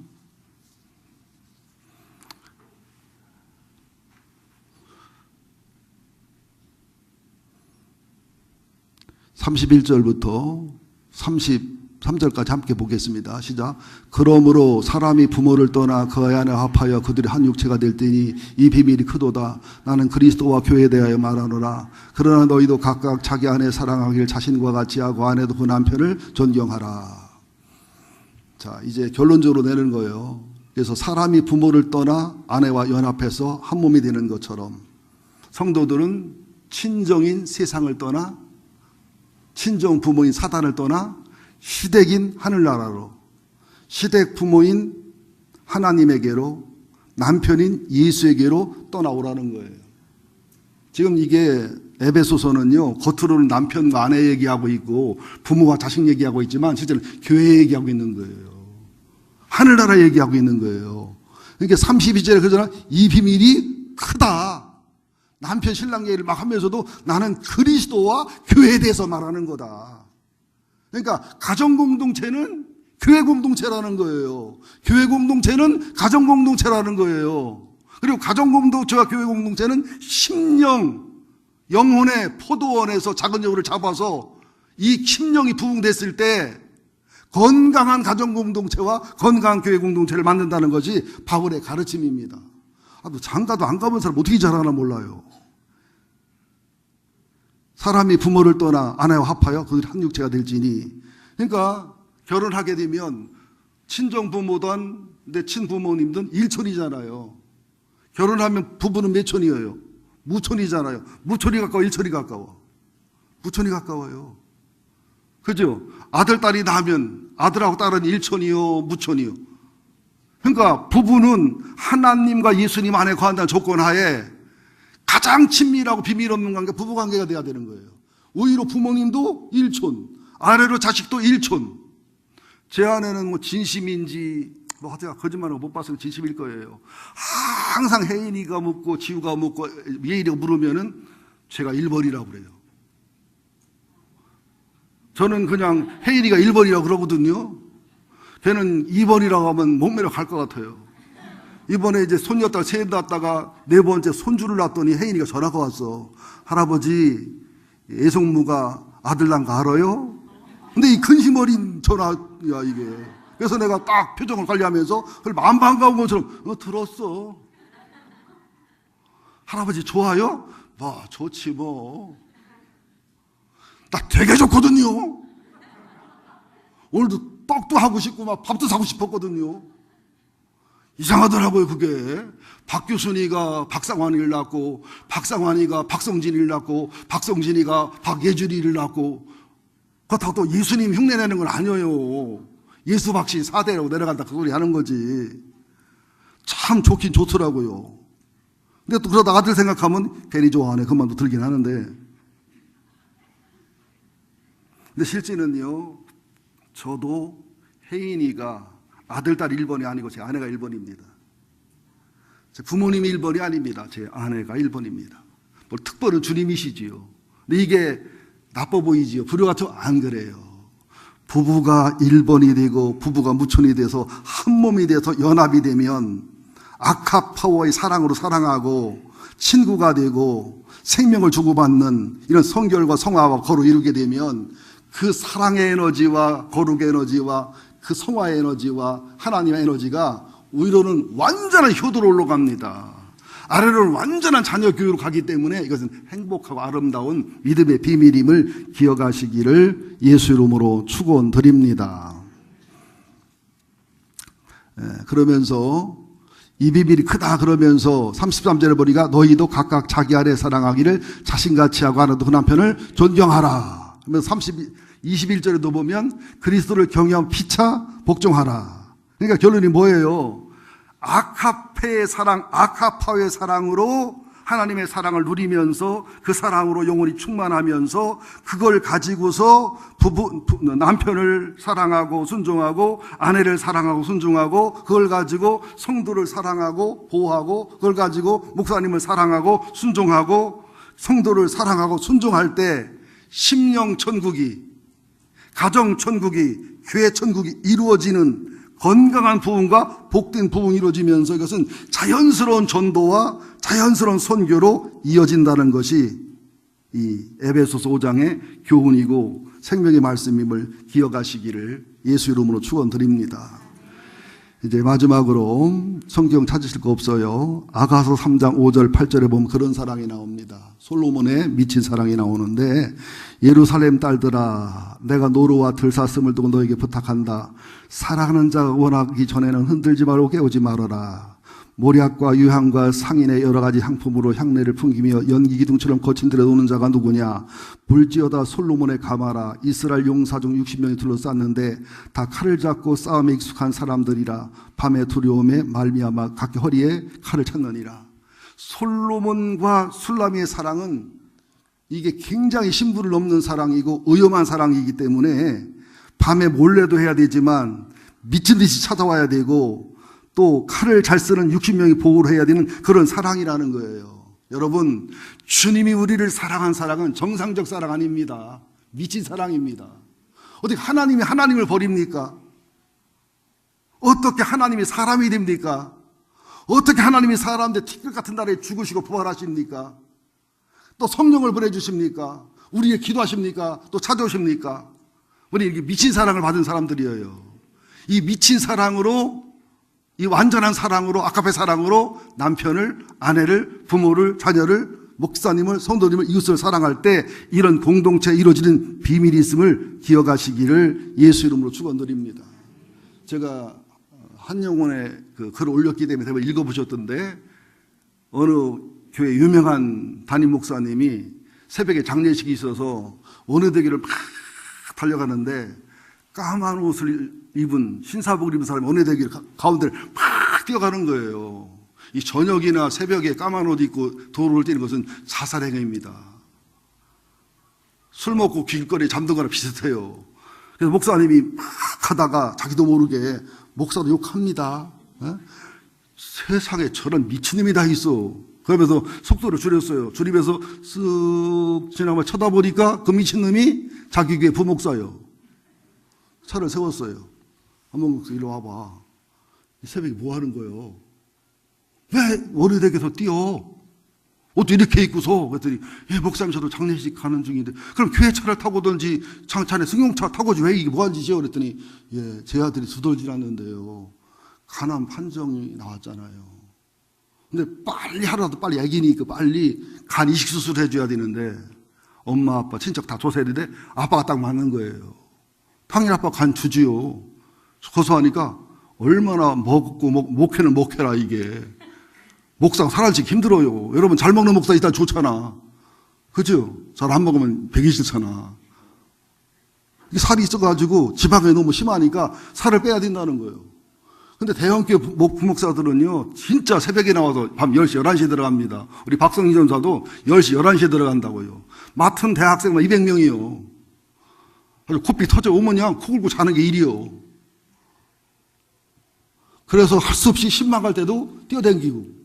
(31절부터) 33절까지 함께 보겠습니다. 시작. 그러므로 사람이 부모를 떠나 그 안에 합하여 그들이 한 육체가 될 때니 이 비밀이 크도다. 나는 그리스도와 교회에 대하여 말하노라. 그러나 너희도 각각 자기 아내 사랑하길 자신과 같이 하고 아내도 그 남편을 존경하라. 자, 이제 결론적으로 내는 거예요. 그래서 사람이 부모를 떠나 아내와 연합해서 한 몸이 되는 것처럼 성도들은 친정인 세상을 떠나 친정 부모인 사단을 떠나 시댁인 하늘나라로, 시댁 부모인 하나님에게로, 남편인 예수에게로 떠나오라는 거예요. 지금 이게 에베소서는요 겉으로는 남편과 아내 얘기하고 있고 부모와 자식 얘기하고 있지만 실제로 교회 얘기하고 있는 거예요. 하늘나라 얘기하고 있는 거예요. 그러니까 32절에 그러잖아. 이 비밀이 크다. 남편 신랑 얘기를 막 하면서도 나는 그리스도와 교회에 대해서 말하는 거다. 그러니까 가정공동체는 교회 공동체라는 거예요. 교회 공동체는 가정 공동체라는 거예요. 그리고 가정 공동체와 교회 공동체는 심령, 영혼의 포도원에서 작은 여우를 잡아서 이 심령이 부흥됐을 때 건강한 가정 공동체와 건강한 교회 공동체를 만든다는 것이 바울의 가르침입니다. 장가도 안 가본 사람 어떻게 잘하나 몰라요. 사람이 부모를 떠나 아내와 합하여 그들이 한 육체가 될지니. 그러니까 결혼하게 되면 친정부모든 내 친부모님든 일촌이잖아요. 결혼하면 부부는 몇 촌이에요? 무촌이잖아요. 무촌이 가까워, 일촌이 가까워? 무촌이 가까워요. 그죠? 아들, 딸이 낳으면 아들하고 딸은 일촌이요, 무촌이요? 그러니까 부부는 하나님과 예수님 안에 거한다는 조건 하에 가장 친밀하고 비밀 없는 관계, 부부 관계가 돼야 되는 거예요. 오히려 부모님도 일촌, 아래로 자식도 일촌. 제 아내는 뭐 진심인지 뭐 하여튼 거짓말하고 못 봐서 진심일 거예요. 항상 혜인이가 묻고 지우가 묻고 예일이가 물으면은 제가 1번이라고 그래요. 저는 그냥 혜인이가 1번이라고 그러거든요. 걔는 2번이라고 하면 못 매력할 것 같아요. 이번에 이제 손 낳다가 세 낳았다가 네 번째 손주를 낳았더니 혜인이가 전화가 왔어. 할아버지, 애송무가 아들 난 거 알아요? 근데 이 근심 어린 전화야, 이게. 그래서 내가 딱 표정을 관리하면서 그걸 마음 반가운 것처럼, 들었어. 할아버지 좋아요? 뭐, 좋지 뭐. 나 되게 좋거든요. 오늘도 떡도 하고 싶고 막 밥도 사고 싶었거든요. 이상하더라고요, 그게. 박규순이가 박상환이를 낳고, 박상환이가 박성진이를 낳고, 박성진이가 박예준이를 낳고, 그렇다고 또 예수님 흉내내는 건 아니에요. 예수박씨 4대로 내려간다 그 소리 하는 거지. 참 좋긴 좋더라고요. 근데 또 그러다 아들 생각하면 괜히 좋아하네. 그만도 들긴 하는데. 근데 실제는요, 저도 혜인이가 아들, 딸 1번이 아니고 제 아내가 1번입니다. 제 부모님이 1번이 아닙니다. 제 아내가 1번입니다. 뭐 특별한 주님이시지요. 근데 이게 나빠 보이지요. 불효 같죠? 안 그래요. 부부가 1번이 되고 부부가 무촌이 돼서 한 몸이 돼서 연합이 되면 아카파워의 사랑으로 사랑하고 친구가 되고 생명을 주고받는 이런 성결과 성화와 거룩을 이루게 되면 그 사랑의 에너지와 거룩의 에너지와 그 성화의 에너지와 하나님의 에너지가 위로는 완전한 효도로 올라갑니다. 아래로는 완전한 자녀 교육으로 가기 때문에 이것은 행복하고 아름다운 믿음의 비밀임을 기억하시기를 예수 이름으로 축원드립니다. 그러면서 이 비밀이 크다 그러면서 33절에 보니까 너희도 각각 자기 아내 사랑하기를 자신같이 하고 하나도 그 남편을 존경하라. 그러면서 21절에도 보면 그리스도를 경외하면 피차 복종하라. 그러니까 결론이 뭐예요? 아카페의 사랑, 아카파의 사랑으로 하나님의 사랑을 누리면서 그 사랑으로 영혼이 충만하면서 그걸 가지고서 남편을 사랑하고 순종하고 아내를 사랑하고 순종하고 그걸 가지고 성도를 사랑하고 보호하고 그걸 가지고 목사님을 사랑하고 순종하고 성도를 사랑하고 순종할 때 심령 천국이, 가정 천국이, 교회 천국이 이루어지는 건강한 부흥과 복된 부흥이 이루어지면서 이것은 자연스러운 전도와 자연스러운 선교로 이어진다는 것이 이 에베소서 5장의 교훈이고 생명의 말씀임을 기억하시기를 예수 이름으로 축원드립니다. 이제 마지막으로 성경 찾으실 거 없어요. 아가서 3장 5절 8절에 보면 그런 사랑이 나옵니다. 솔로몬의 미친 사랑이 나오는데 예루살렘 딸들아 내가 노루와 들사슴을 두고 너에게 부탁한다. 사랑하는 자가 원하기 전에는 흔들지 말고 깨우지 말아라. 모략과 유향과 상인의 여러 가지 향품으로 향내를 풍기며 연기 기둥처럼 거친 들에 노는 자가 누구냐? 볼지어다 솔로몬의 가마라. 이스라엘 용사 중 60명이 둘러쌌는데 다 칼을 잡고 싸움에 익숙한 사람들이라. 밤의 두려움에 말미암아 각기 허리에 칼을 찾느니라. 솔로몬과 술라미의 사랑은 이게 굉장히 신부를 넘는 사랑이고 의엄한 사랑이기 때문에 밤에 몰래도 해야 되지만 미친 듯이 찾아와야 되고 또 칼을 잘 쓰는 60명이 보호를 해야 되는 그런 사랑이라는 거예요. 여러분, 주님이 우리를 사랑한 사랑은 정상적 사랑 아닙니다. 미친 사랑입니다. 어떻게 하나님이 하나님을 버립니까? 어떻게 하나님이 사람이 됩니까? 어떻게 하나님이 사람인데 티끌 같은 날에 죽으시고 부활하십니까? 또 성령을 보내주십니까? 우리에게 기도하십니까? 또 찾아오십니까? 우리 이렇게 미친 사랑을 받은 사람들이에요. 이 미친 사랑으로, 이 완전한 사랑으로, 아카페 사랑으로 남편을, 아내를, 부모를, 자녀를, 목사님을, 성도님을, 이웃을 사랑할 때 이런 공동체에 이루어지는 비밀이 있음을 기억하시기를 예수 이름으로 축원드립니다. 제가 한영원에 그 글을 올렸기 때문에 대부분 읽어보셨던데 어느 교회 유명한 담임 목사님이 새벽에 장례식이 있어서 원효대교를 막 달려가는데 까만 옷을 입은 신사복을 입은 사람이 원효대교 가운데를 막 뛰어가는 거예요. 이 저녁이나 새벽에 까만 옷 입고 도로를 뛰는 것은 자살행위입니다. 술 먹고 길거리에 잠든 거랑 비슷해요. 그래서 목사님이 막 하다가 자기도 모르게 목사도 욕합니다. 세상에 저런 미친놈이 다 있어. 그러면서 속도를 줄였어요. 줄이면서 쓱 지나가 쳐다보니까 그 미친놈이 자기 교회 부목사예요. 차를 세웠어요. 한번 이리 와봐. 이 새벽에 뭐 하는 거예요? 왜 어린애에게서 뛰어? 옷도 이렇게 입고서. 그랬더니 예, 목사님 저도 장례식 가는 중인데 그럼 교회 차를 타고 오든지 자네 승용차 타고 오지 왜 이게 뭐하는 짓이에요? 그랬더니 예, 제 아들이 두덜지 않는데요. 간암 판정이 나왔잖아요. 근데 빨리 하루라도 빨리 애기니까 빨리 간 이식 수술 해줘야 되는데 엄마 아빠 친척 다 조사했는데 아빠가 딱 맞는 거예요. 당연히 아빠 간 주지요. 고소하니까 얼마나 먹고 목회는 목회라 이게. 목사가 살아지기 힘들어요. 여러분 잘 먹는 목사 일단 좋잖아. 그죠? 잘 안 먹으면 배기 싫잖아. 살이 있어가지고 지방에 너무 심하니까 살을 빼야 된다는 거예요. 근데 대형교회 부목사들은요, 진짜 새벽에 나와서 밤 10시, 11시에 들어갑니다. 우리 박성희 전사도 10시, 11시에 들어간다고요. 맡은 대학생만 200명이요. 아주 코피 터져 오면요, 코 굴고 자는 게 일이요. 그래서 할 수 없이 신방 갈 때도 뛰어댕기고,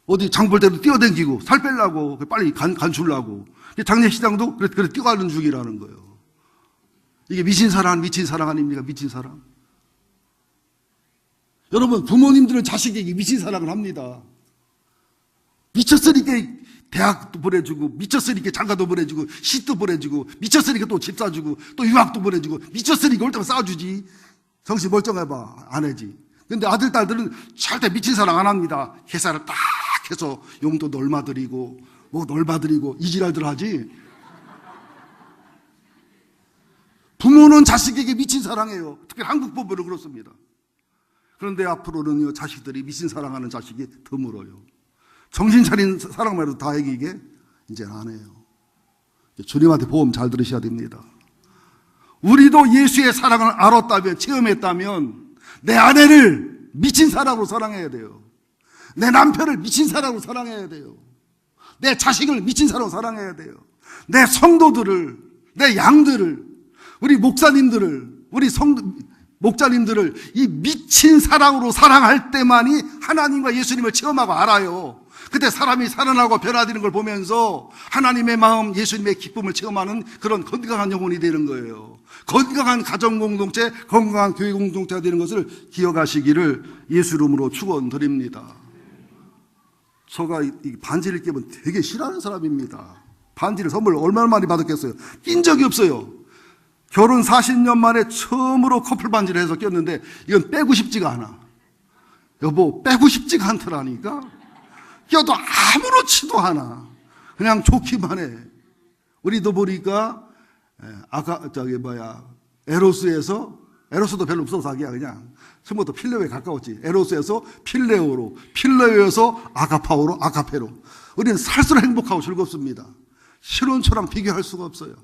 어디 장 볼 때도 뛰어댕기고, 살 빼려고, 빨리 간 주려고. 장례시장도 그래 뛰어가는 중이라는 거예요. 이게 미친 사랑 아닙니까? 미친 사랑. 여러분, 부모님들은 자식에게 미친 사랑을 합니다. 미쳤으니까 대학도 보내주고, 미쳤으니까 장가도 보내주고, 시도 보내주고, 미쳤으니까 또 집 사주고, 또 유학도 보내주고, 미쳤으니까 올 때만 싸주지. 정신 멀쩡해봐. 안 해지. 근데 아들, 딸들은 절대 미친 사랑 안 합니다. 계산을 딱 해서 용돈도 얼마 드리고, 뭐 얼마 드리고, 이 지랄들 하지. 부모는 자식에게 미친 사랑해요. 특히 한국 부모는 그렇습니다. 그런데 앞으로는요, 자식들이 미친 사랑하는 자식이 드물어요. 정신 차린 사랑만 해도 다행히 이게 이제는 안 해요. 주님한테 보험 잘 들으셔야 됩니다. 우리도 예수의 사랑을 알았다면, 체험했다면, 내 아내를 미친 사랑으로 사랑해야 돼요. 내 남편을 미친 사랑으로 사랑해야 돼요. 내 자식을 미친 사랑으로 사랑해야 돼요. 내 성도들을, 내 양들을, 우리 목사님들을, 우리 목자님들을 이 미친 사랑으로 사랑할 때만이 하나님과 예수님을 체험하고 알아요. 그때 사람이 살아나고 변화되는 걸 보면서 하나님의 마음, 예수님의 기쁨을 체험하는 그런 건강한 영혼이 되는 거예요. 건강한 가정 공동체, 건강한 교회 공동체가 되는 것을 기억하시기를 예수 이름으로 축원드립니다. 제가 이 반지를 끼면 되게 싫어하는 사람입니다. 반지를 선물 얼마나 많이 받았겠어요. 낀 적이 없어요. 결혼 40년 만에 처음으로 커플 반지를 해서 꼈는데 이건 빼고 싶지가 않아. 여보, 빼고 싶지가 않더라니까. 껴도 아무렇지도 않아. 그냥 좋기만 해. 우리도 보니까 에로스도 별로 없어서 자기야 그냥 처음부터 필레오에 가까웠지. 에로스에서 필레오에서 아가파오로, 아가페로. 우리는 살수록 행복하고 즐겁습니다. 신혼처럼 비교할 수가 없어요.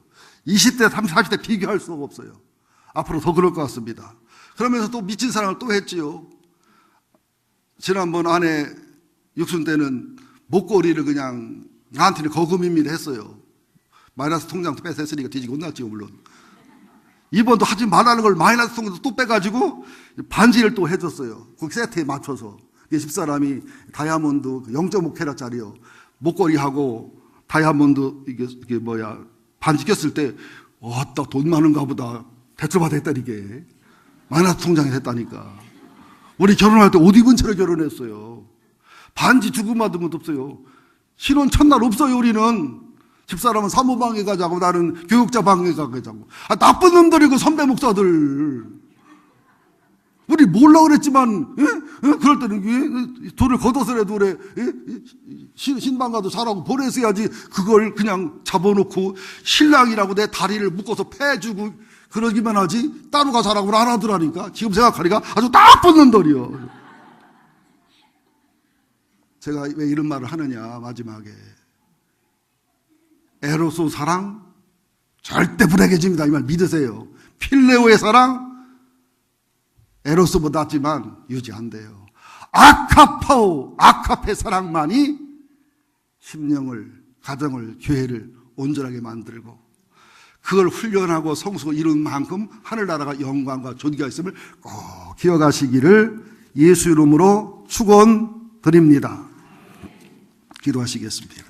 20대, 30대, 40대 비교할 수가 없어요. 앞으로 더 그럴 것 같습니다. 그러면서 또 미친 사랑을 또 했지요. 지난번 아내 육순 때는 목걸이를 그냥 나한테는 거금입니다 했어요. 마이너스 통장도 뺏었으니까 뒤지고 혼났지요, 물론. 이번도 하지 말라는 걸 마이너스 통장도 또 빼가지고 반지를 또 해줬어요. 그 세트에 맞춰서. 집사람이 다이아몬드 0.5캐럿짜리요. 목걸이하고 다이아몬드 이게 반지 꼈을 때, 딱 돈 많은가 보다. 대출받아 했다니, 이게. 마이너스 통장에 했다니까. 우리 결혼할 때 옷 입은 채로 결혼했어요. 반지 주고 받은 것도 없어요. 신혼 첫날 없어요, 우리는. 집사람은 사모방에 가자고, 나는 교육자 방에 가자고. 나쁜 놈들이고, 선배 목사들. 우리 몰라 그랬지만, 그럴 때는, 돈을 걷어서라도 그래, 신방 가도 잘하고 보냈어야지, 그걸 그냥 잡아놓고, 신랑이라고 내 다리를 묶어서 패주고, 그러기만 하지, 따로 가서 하라고 안 하더라니까. 지금 생각하니까 아주 나쁜 놈들이요. 제가 왜 이런 말을 하느냐, 마지막에. 에로스 사랑, 절대 불행해집니다. 이 말 믿으세요. 필레오의 사랑, 에로스보다지만 유지 안 돼요. 아카파오, 아카페 사랑만이 심령을, 가정을, 교회를 온전하게 만들고 그걸 훈련하고 성수가 이룬 만큼 하늘나라가 영광과 존귀가 있음을 꼭 기억하시기를 예수 이름으로 축원드립니다. 기도하시겠습니다.